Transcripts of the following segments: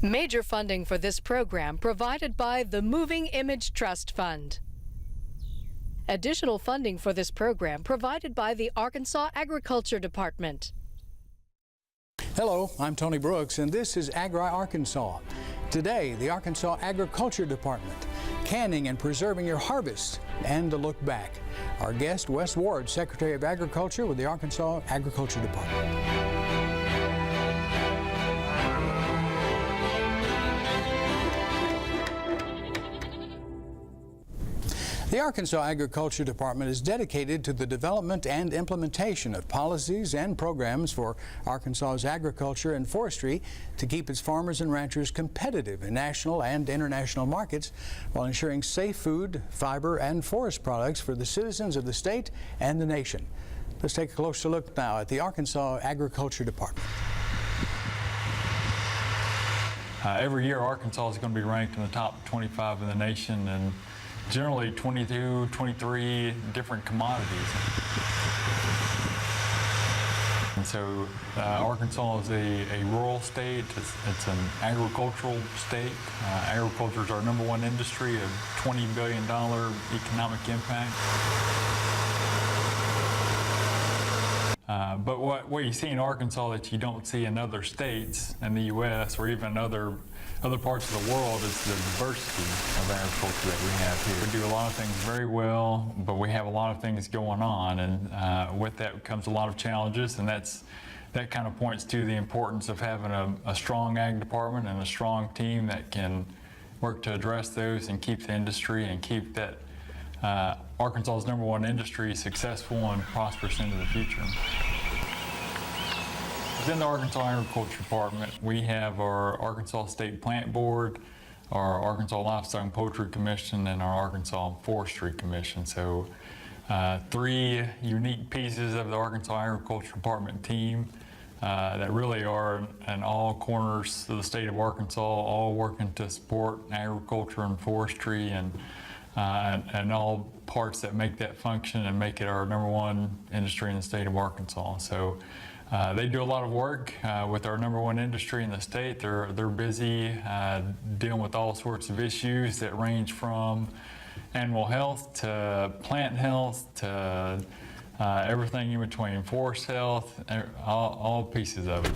Major funding for this program provided by the Moving Image Trust Fund. Additional funding for this program provided by the Arkansas Agriculture Department. Hello, I'm Tony Brooks, and this is Agri Arkansas. Today, the Arkansas Agriculture Department, canning and preserving your harvest, and a look back. Our guest, Wes Ward, Secretary of Agriculture with the Arkansas Agriculture Department. The Arkansas Agriculture Department is dedicated to the development and implementation of policies and programs for Arkansas's agriculture and forestry to keep its farmers and ranchers competitive in national and international markets while ensuring safe food, fiber, and forest products for the citizens of the state and the nation. Let's take a closer look now at the Arkansas Agriculture Department. Every year, Arkansas is going to be ranked in the top 25 in the nation, and generally 22, 23 different commodities. And so Arkansas is a rural state. It's an agricultural state. Agriculture is our #1 industry, a $20 billion economic impact. But what you see in Arkansas that you don't see in other states in the U.S. or even other parts of the world is the diversity of agriculture that we have here. We do a lot of things very well, but we have a lot of things going on, and with that comes a lot of challenges, and that kind of points to the importance of having a strong ag department and a strong team that can work to address those and keep the industry and keep that Arkansas's #1 industry successful and prosperous into the future. Within the Arkansas Agriculture Department, we have our Arkansas State Plant Board, our Arkansas Livestock and Poultry Commission, and our Arkansas Forestry Commission. So 3 unique pieces of the Arkansas Agriculture Department team that really are in all corners of the state of Arkansas, all working to support agriculture and forestry and all parts that make that function and make it our #1 industry in the state of Arkansas. So they do a lot of work with our #1 industry in the state. They're busy dealing with all sorts of issues that range from animal health to plant health to everything in between, forest health, all pieces of it.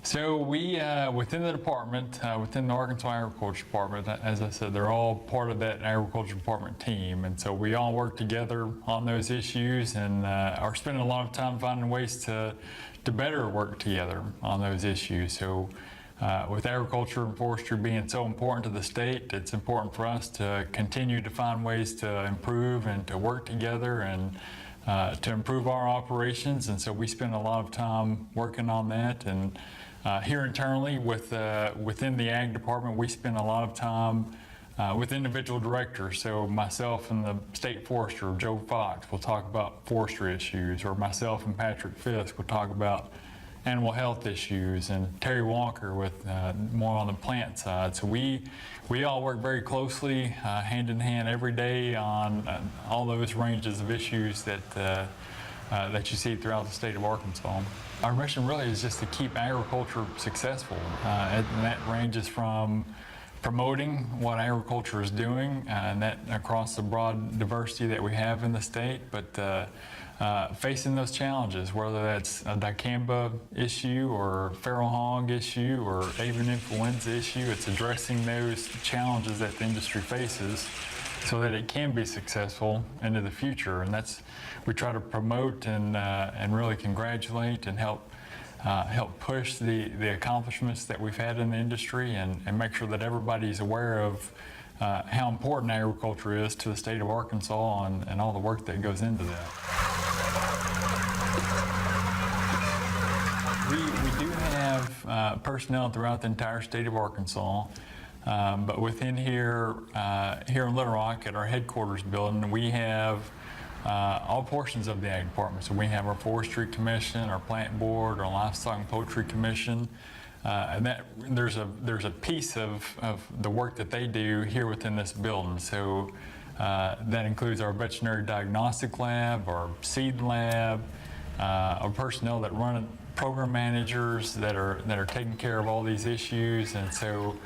So we, within the department, within the Arkansas Agriculture Department, as I said, they're all part of that Agriculture Department team. And so we all work together on those issues and are spending a lot of time finding ways to better work together on those issues. So with agriculture and forestry being so important to the state, it's important for us to continue to find ways to improve and to work together and to improve our operations. And so we spend a lot of time working on that. And here internally within the Ag Department, we spend a lot of time with individual directors. So myself and the State Forester, Joe Fox, will talk about forestry issues, or myself and Patrick Fisk will talk about animal health issues, and Terry Walker with more on the plant side. So we all work very closely, hand in hand every day on all those ranges of issues that you see throughout the state of Arkansas. Our mission really is just to keep agriculture successful, and that ranges from promoting what agriculture is doing, and that across the broad diversity that we have in the state, but facing those challenges, whether that's a dicamba issue or feral hog issue or avian influenza issue, it's addressing those challenges that the industry faces so that it can be successful into the future. And that's, we try to promote and really congratulate and help push the accomplishments that we've had in the industry and make sure that everybody's aware of how important agriculture is to the state of Arkansas and all the work that goes into that. We do have personnel throughout the entire state of Arkansas, but within here in Little Rock at our headquarters building, we have all portions of the Ag Department. So we have our Forestry Commission, our Plant Board, our Livestock and Poultry Commission, and that there's a piece of the work that they do here within this building. So that includes our veterinary diagnostic lab, our seed lab, our personnel that run program managers that are taking care of all these issues. And so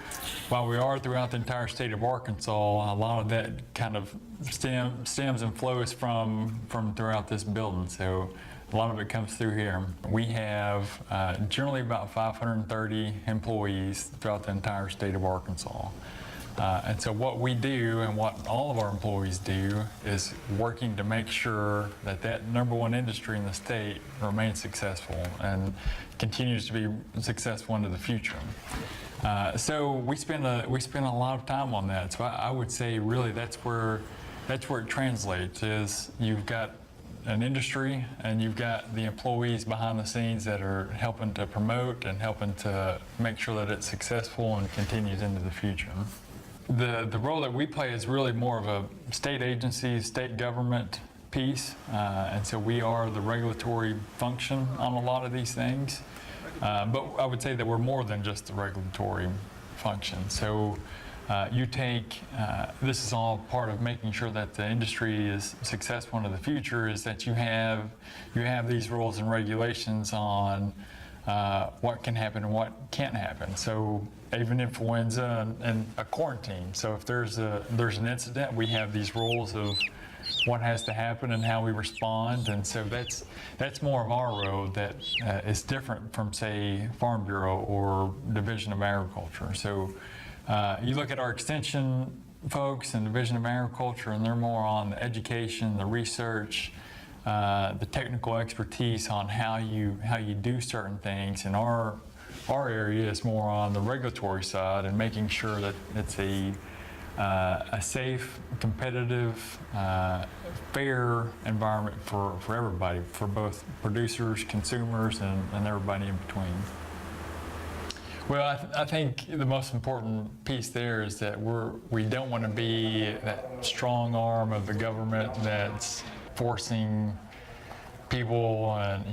while we are throughout the entire state of Arkansas, a lot of that kind of stems and flows from throughout this building. So a lot of it comes through here. We have generally about 530 employees throughout the entire state of Arkansas. And so what we do and what all of our employees do is working to make sure that that #1 industry in the state remains successful and continues to be successful into the future. So we spend a lot of time on that. So I would say really that's where it translates, is you've got an industry and you've got the employees behind the scenes that are helping to promote and helping to make sure that it's successful and continues into the future. The role that we play is really more of a state agency, state government piece, and so we are the regulatory function on a lot of these things. But I would say that we're more than just the regulatory function. So this is all part of making sure that the industry is successful into the future, is that you have these rules and regulations on what can happen and what can't happen. So avian influenza and a quarantine. So if there's an incident, we have these rules of what has to happen and how we respond. And so that's more of our role that is different from, say, Farm Bureau or Division of Agriculture. So you look at our extension folks and Division of Agriculture, and they're more on the education, the research, the technical expertise on how you do certain things. And our area is more on the regulatory side and making sure that it's a safe, competitive, fair environment for everybody, for both producers, consumers, and everybody in between. Well, I think the most important piece there is that we don't want to be that strong arm of the government that's forcing people and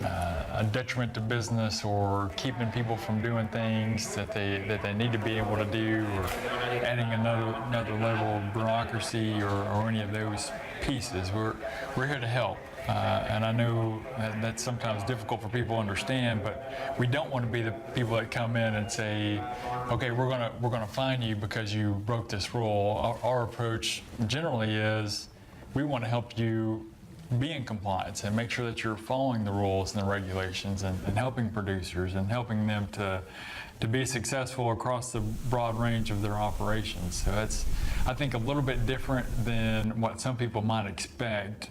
a detriment to business, or keeping people from doing things that they need to be able to do, or adding another level of bureaucracy or any of those pieces. We're here to help. And I know that's sometimes difficult for people to understand, but we don't want to be the people that come in and say, okay, we're gonna fine you because you broke this rule. Our approach generally is we want to help you be in compliance and make sure that you're following the rules and the regulations, and helping producers and helping them to be successful across the broad range of their operations. So that's, I think, a little bit different than what some people might expect.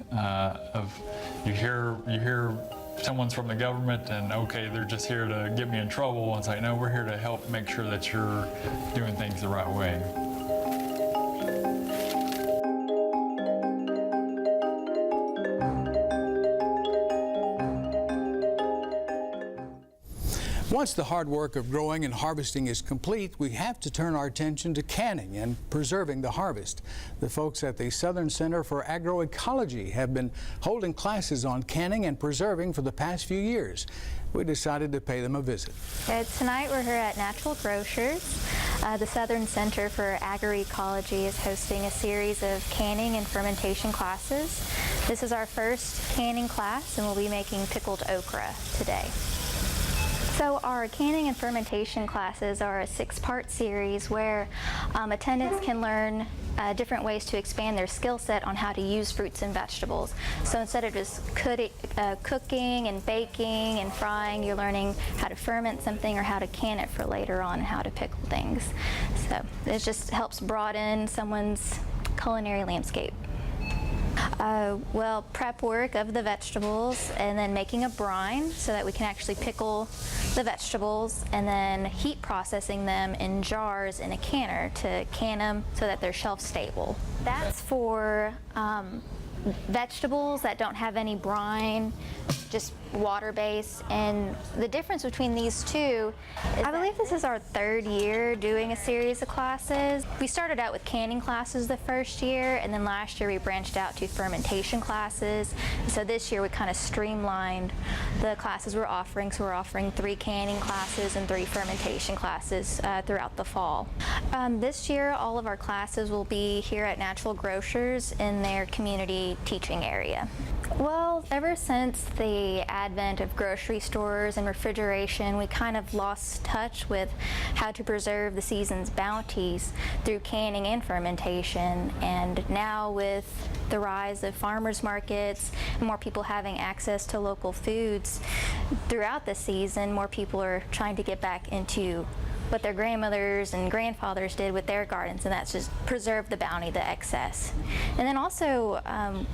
You hear someone's from the government and okay, they're just here to get me in trouble. And it's like, no, we're here to help make sure that you're doing things the right way. Once the hard work of growing and harvesting is complete, we have to turn our attention to canning and preserving the harvest. The folks at the Southern Center for Agroecology have been holding classes on canning and preserving for the past few years. We decided to pay them a visit. Tonight we're here at Natural Grocers. The Southern Center for Agroecology is hosting a series of canning and fermentation classes. This is our first canning class, and we'll be making pickled okra today. So our canning and fermentation classes are a 6-part series where attendants can learn different ways to expand their skill set on how to use fruits and vegetables. So instead of just cooking and baking and frying, you're learning how to ferment something or how to can it for later on, and how to pickle things. So it just helps broaden someone's culinary landscape. Well, prep work of the vegetables, and then making a brine so that we can actually pickle the vegetables, and then heat processing them in jars in a canner to can them so that they're shelf stable. That's for vegetables that don't have any brine, just water-based. And the difference between these two is I believe this is our 3rd year doing a series of classes. We started out with canning classes the first year, and then last year we branched out to fermentation classes. So this year we kind of streamlined the classes we're offering. So we're offering 3 canning classes and 3 fermentation classes throughout the fall. This year all of our classes will be here at Natural Grocers in their community teaching area. Well, ever since the advent of grocery stores and refrigeration, we kind of lost touch with how to preserve the season's bounties through canning and fermentation. And now with the rise of farmers markets and more people having access to local foods throughout the season, more people are trying to get back into what their grandmothers and grandfathers did with their gardens, and that's just preserve the bounty, the excess. And then also,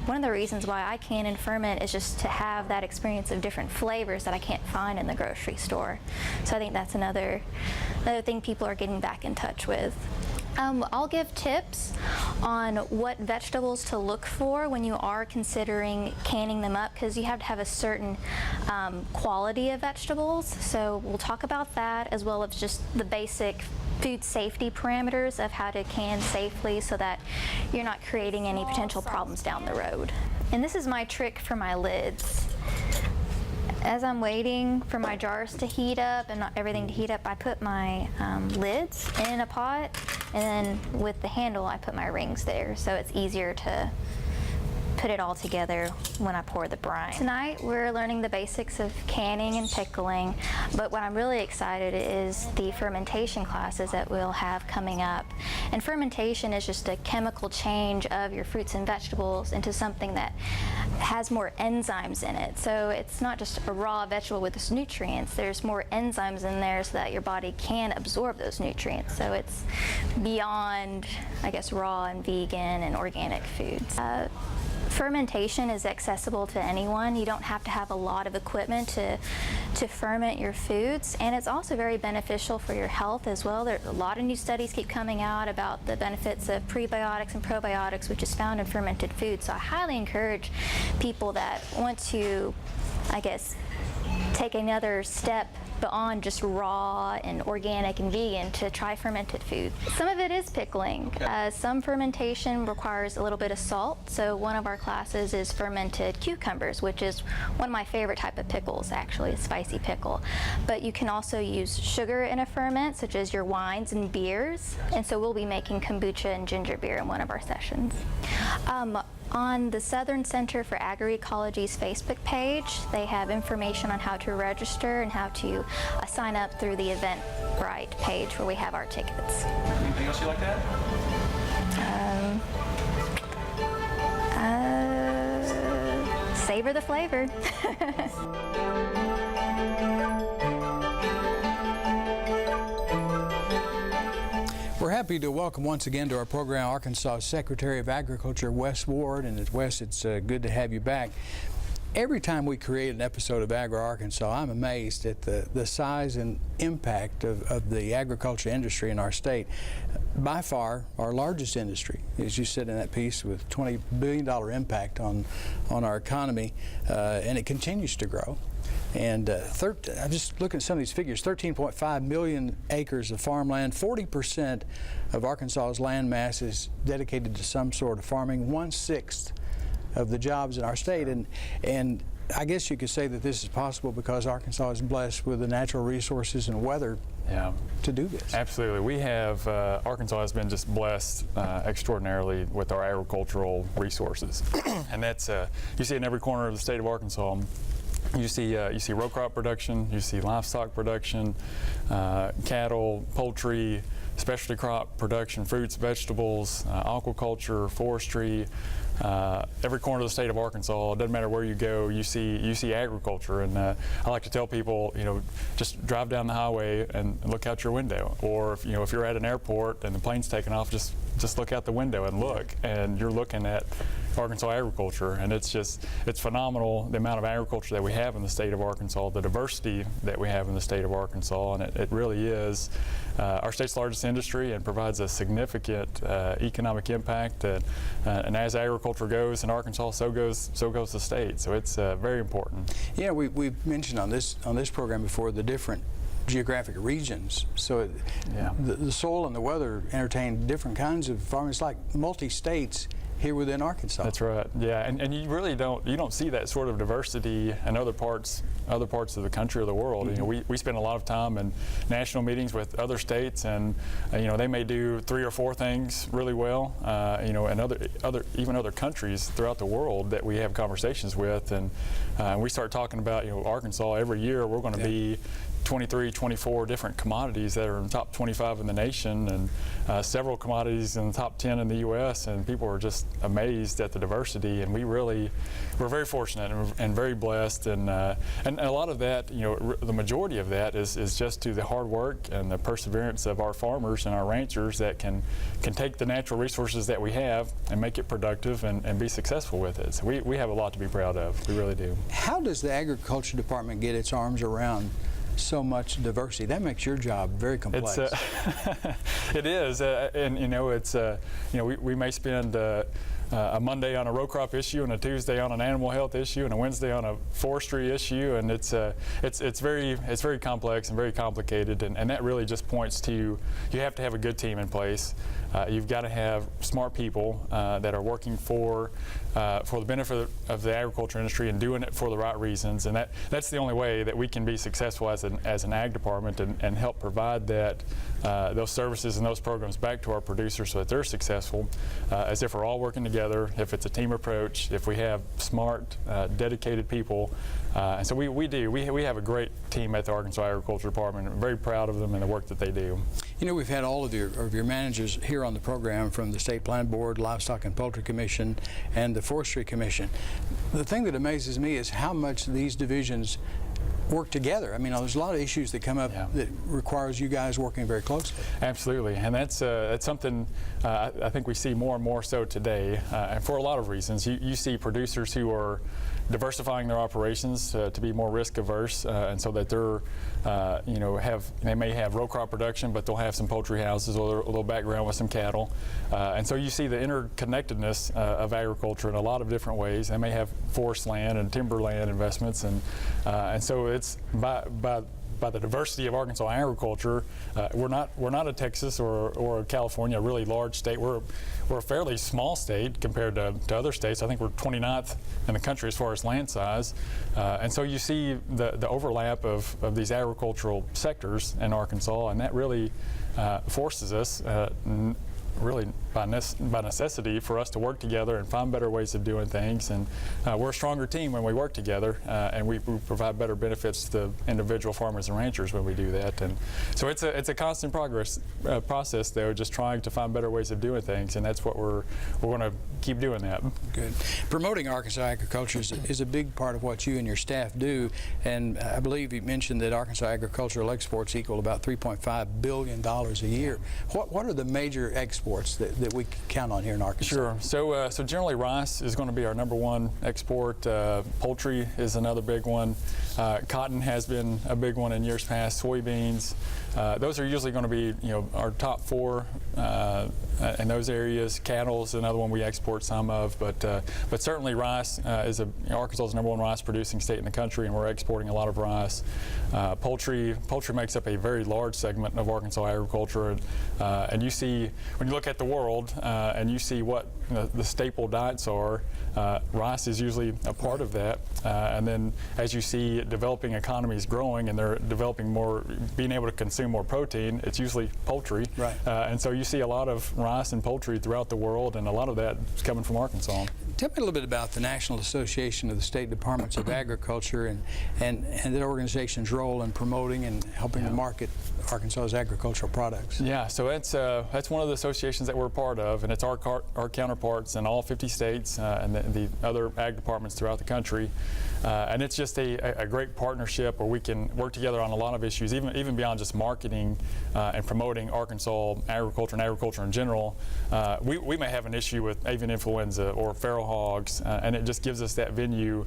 one of the reasons why I can and ferment is just to have that experience of different flavors that I can't find in the grocery store. So I think that's another thing people are getting back in touch with. I'll give tips on what vegetables to look for when you are considering canning them up, because you have to have a certain quality of vegetables. So we'll talk about that, as well as just the basic food safety parameters of how to can safely so that you're not creating any potential problems down the road. And this is my trick for my lids. As I'm waiting for my jars to heat up and not everything to heat up, I put my lids in a pot, and then with the handle I put my rings there, so it's easier to put it all together when I pour the brine. Tonight we're learning the basics of canning and pickling, but what I'm really excited is the fermentation classes that we'll have coming up. And fermentation is just a chemical change of your fruits and vegetables into something that has more enzymes in it. So it's not just a raw vegetable with its nutrients, there's more enzymes in there so that your body can absorb those nutrients. So it's beyond, I guess, raw and vegan and organic foods. Fermentation is accessible to anyone. You don't have to have a lot of equipment to ferment your foods, and it's also very beneficial for your health as well. There are a lot of new studies keep coming out about the benefits of prebiotics and probiotics, which is found in fermented foods. So I highly encourage people that want to, I guess, take another step beyond just raw and organic and vegan to try fermented food. Some of it is pickling. Okay. Some fermentation requires a little bit of salt. So one of our classes is fermented cucumbers, which is one of my favorite type of pickles, actually, a spicy pickle. But you can also use sugar in a ferment, such as your wines and beers. And so we'll be making kombucha and ginger beer in one of our sessions. On the Southern Center for Agroecology's Facebook page, they have information on how to register and how to sign up through the Eventbrite page where we have our tickets. Anything else you like to add? Savor the flavor. We're happy to welcome once again to our program Arkansas Secretary of Agriculture, Wes Ward. And Wes, it's good to have you back. Every time we create an episode of Agri Arkansas, I'm amazed at the size and impact of the agriculture industry in our state. By far, our largest industry, as you said in that piece, with $20 billion impact on our economy, and it continues to grow. And I'm just looking at some of these figures, 13.5 million acres of farmland, 40% of Arkansas's land mass is dedicated to some sort of farming, 1/6 of the jobs in our state. And I guess you could say that this is possible because Arkansas is blessed with the natural resources and weather to do this. Absolutely. We have, Arkansas has been just blessed extraordinarily with our agricultural resources. And that's, you see it in every corner of the state of Arkansas. You see row crop production, you see livestock production, cattle, poultry, specialty crop production, fruits, vegetables, aquaculture, forestry. Every corner of the state of Arkansas, it doesn't matter where you go, you see agriculture. And I like to tell people, just drive down the highway and look out your window. Or if you're at an airport and the plane's taking off, just look out the window and look, and you're looking at Arkansas agriculture. And it's phenomenal, the amount of agriculture that we have in the state of Arkansas, the diversity that we have in the state of Arkansas, and it really is our state's largest industry and provides a significant economic impact. And as agriculture goes in Arkansas, so goes the state. So it's very important. Yeah, we've mentioned on this program before the different geographic regions. So the soil and the weather entertain different kinds of farming. It's like multi-states here within Arkansas. That's right. Yeah, and you really don't see that sort of diversity in other parts of the country or the world. You know, we spend a lot of time in national meetings with other states, and you know, they may do 3 or 4 things really well. You know, and even other countries throughout the world that we have conversations with, and we start talking about, you know, Arkansas every year. We're going to be 23, 24 different commodities that are in the top 25 in the nation, and several commodities in the top 10 in the U.S. And people are just amazed at the diversity. And we're very fortunate and very blessed. And a lot of that, you know, the majority of that is just to the hard work and the perseverance of our farmers and our ranchers that can take the natural resources that we have and make it productive and be successful with it. So we have a lot to be proud of. We really do. How does the Agriculture Department get its arms around so much diversity? That makes your job very complex. It is, and you know, it's you know, we may spend a Monday on a row crop issue, and a Tuesday on an animal health issue, and a Wednesday on a forestry issue, and it's very complex and very complicated, and that really just points to you have to have a good team in place. You've got to have smart people that are working for the benefit of the agriculture industry and doing it for the right reasons, and that's the only way that we can be successful as an ag department and help provide those services and those programs back to our producers so that they're successful, as if we're all working together, if it's a team approach, if we have smart, dedicated people. And so we have a great team at the Arkansas Agriculture Department. I'm very proud of them and the work that they do. You know, we've had all of your managers here on the program, from the State Plant Board, Livestock and Poultry Commission, and the Forestry Commission. The thing that amazes me is how much these divisions work together. I mean, there's a lot of issues that come up that requires you guys working very closely. Absolutely, and that's something I think we see more and more so today, and for a lot of reasons. You see producers who are diversifying their operations to be more risk averse, and so that they're you know, they may have row crop production, but they'll have some poultry houses or a little background with some cattle, and so you see the interconnectedness of agriculture in a lot of different ways. They may have forest land and timberland investments, and so it's by the diversity of Arkansas agriculture. We're not a Texas or a California, a really large state. We're a fairly small state compared to other states. I think we're 29th in the country as far as land size. And so you see the overlap of these agricultural sectors in Arkansas, and that really forces us really by necessity for us to work together and find better ways of doing things. And we're a stronger team when we work together, and we provide better benefits to the individual farmers and ranchers when we do that. And so it's a constant process, though, just trying to find better ways of doing things, and that's what we're going to keep doing that. Good. Promoting Arkansas agriculture is a big part of what you and your staff do, and I believe you mentioned that Arkansas agricultural exports equal about $3.5 billion a year. What are the major exports that we count on here in Arkansas? Sure. So generally rice is going to be our #1 export. Poultry is another big one. Cotton has been a big one in years past. Soybeans. Those are usually going to be, you know, our top 4 in those areas. Cattle is another one we export some of, but certainly rice Arkansas is the #1 rice producing state in the country, and we're exporting a lot of rice. Poultry makes up a very large segment of Arkansas agriculture, and you see, when you look at the world and you see what the staple diets are, rice is usually a part of that. And then as you see developing economies growing and they're developing being able to consume more protein, it's usually poultry. Right. And so you see a lot of rice and poultry throughout the world, and a lot of that is coming from Arkansas. Tell me a little bit about the National Association of the State Departments of Agriculture and that organization's role in promoting and helping to market Arkansas's agricultural products. Yeah, so that's one of the associations that we're a part of, and it's our counterparts in all 50 states and the other ag departments throughout the country. And it's just a great partnership where we can work together on a lot of issues, even beyond just marketing and promoting Arkansas agriculture and agriculture in general. We may have an issue with avian influenza or feral hogs, and it just gives us that venue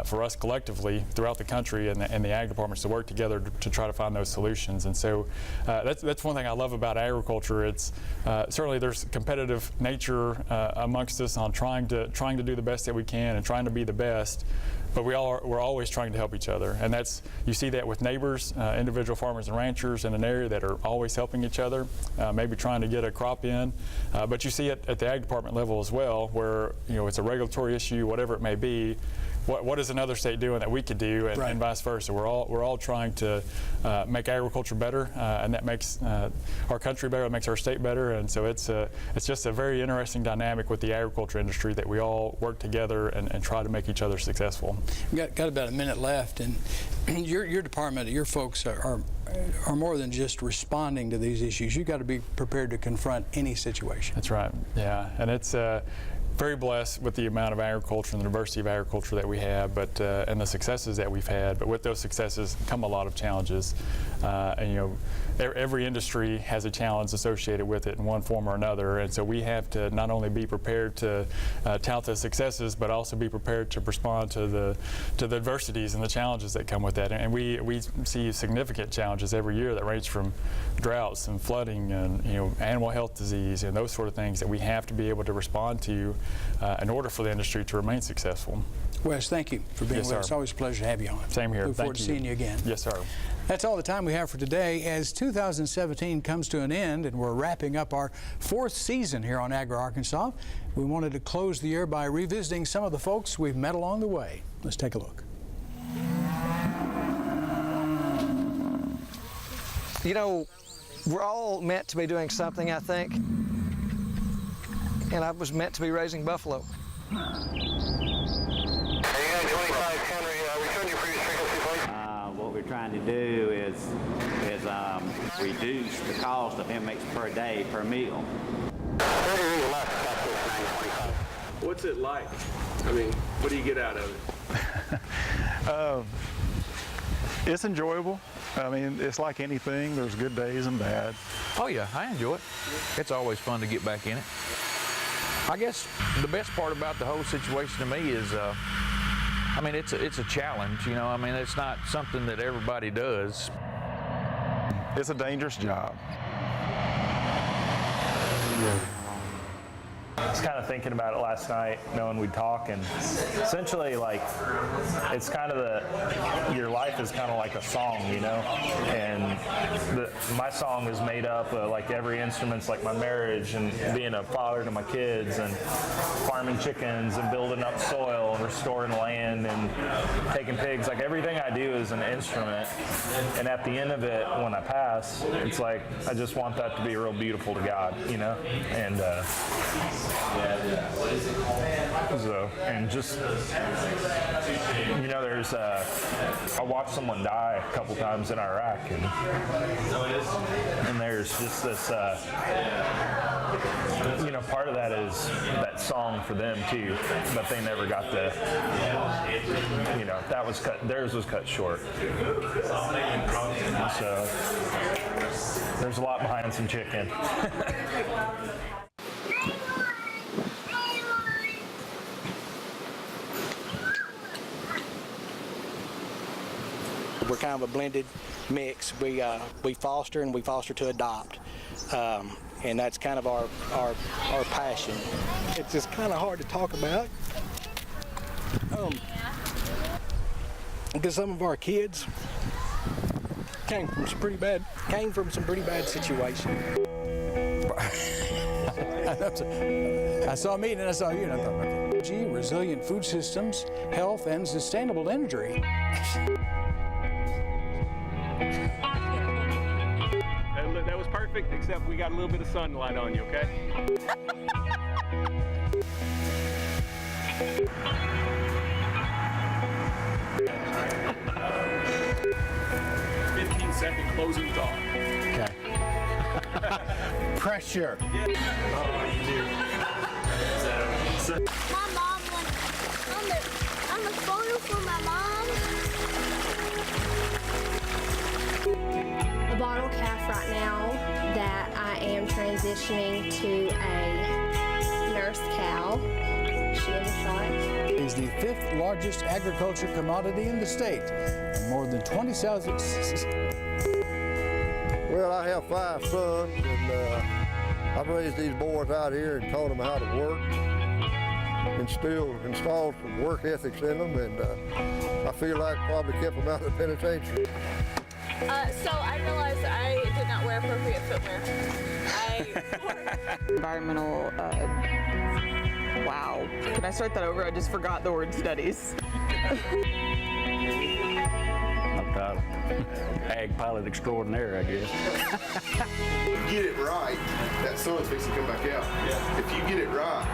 for us collectively throughout the country and the ag departments to work together to try to find those solutions. And so that's one thing I love about agriculture. It's certainly there's competitive nature amongst us on trying to do the best that we can and trying to be the best. but we're always trying to help each other, and you see that with neighbors, individual farmers and ranchers in an area that are always helping each other, maybe trying to get a crop in, but you see it at the Ag Department level as well, where it's a regulatory issue, whatever it may be. What is another state doing that we could do, and vice versa? We're all trying to make agriculture better, and that makes our country better. It makes our state better, and so it's just a very interesting dynamic with the agriculture industry that we all work together and try to make each other successful. We've got about a minute left, and your department, your folks are more than just responding to these issues. You've got to be prepared to confront any situation. That's right. Yeah, and it's. Very blessed with the amount of agriculture and the diversity of agriculture that we have, but and the successes that we've had. But with those successes come a lot of challenges, and every industry has a challenge associated with it in one form or another. And so we have to not only be prepared to tout the successes, but also be prepared to respond to the adversities and the challenges that come with that. And we see significant challenges every year that range from droughts and flooding and animal health disease and those sort of things that we have to be able to respond to in order for the industry to remain successful. Wes, thank you for being with us. Always a pleasure to have you on. Same here. Look forward to seeing you again. Yes, sir. That's all the time we have for today. As 2017 comes to an end and we're wrapping up our 4th season here on Agri Arkansas, we wanted to close the year by revisiting some of the folks we've met along the way. Let's take a look. We're all meant to be doing something, I think. And I was meant to be raising buffalo. What we're trying to do is reduce the cost of inmates per day per meal. What's it like? I mean, what do you get out of it? It's enjoyable. I mean, it's like anything. There's good days and bad. Oh yeah, I enjoy it. It's always fun to get back in it. I guess the best part about the whole situation to me is, I mean, it's a challenge. I mean, it's not something that everybody does. It's a dangerous job. I was kind of thinking about it last night, knowing we'd talk, and essentially, like, it's kind of your life is kind of like a song, and my song is made up of, like, every instrument's like my marriage and being a father to my kids and farming chickens and building up soil and restoring land and taking pigs. Like, everything I do is an instrument, and at the end of it, when I pass, it's like I just want that to be real beautiful to God, and and just, there's, I watched someone die a couple times in Iraq, and there's just this, part of that is that song for them too, but they never got to, that was cut, theirs was cut short. So there's a lot behind some chicken. We're kind of a blended mix. We foster and we foster to adopt, and that's kind of our passion. It's just kind of hard to talk about because some of our kids came from some pretty bad situations. I saw me and I saw you, and I thought, okay. Resilient food systems, health, and sustainable energy. That was perfect, except we got a little bit of sunlight on you, okay? 15-second closing thought. Okay. Pressure. Oh, you do. My mom wants, I'm a photo for my mom. A bottle calf right now that I am transitioning to a nurse cow. She in the shot. Is the 5th largest agriculture commodity in the state. More than 20,000. Well, I have 5 sons, and I've raised these boys out here and taught them how to work. installed some work ethics in them, and I feel like probably kept them out of the penitentiary. So I realized I did not wear appropriate footwear. Environmental, wow. Can I start that over? I just forgot the word studies. I'm titled Ag Pilot Extraordinaire, I guess. Get it right, that sun's fixing to come back out. If you get it right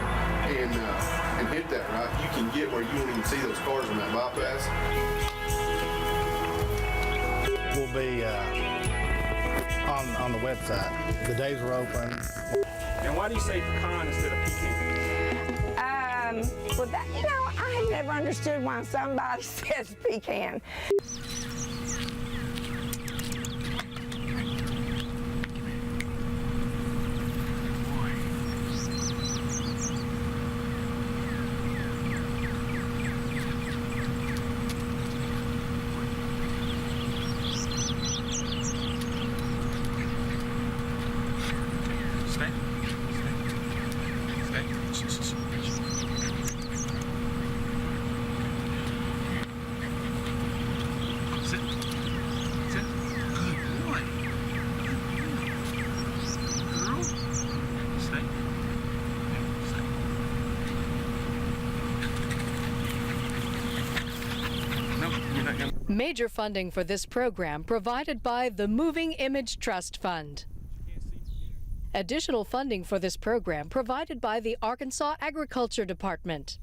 and hit that right, you can get where you won't even see those cars on that bypass. We'll be on the website. The days are open. And why do you say pecan instead of pecan? Well, that, you know, I never understood why somebody says pecan. Major funding for this program provided by the Moving Image Trust Fund. Additional funding for this program provided by the Arkansas Agriculture Department.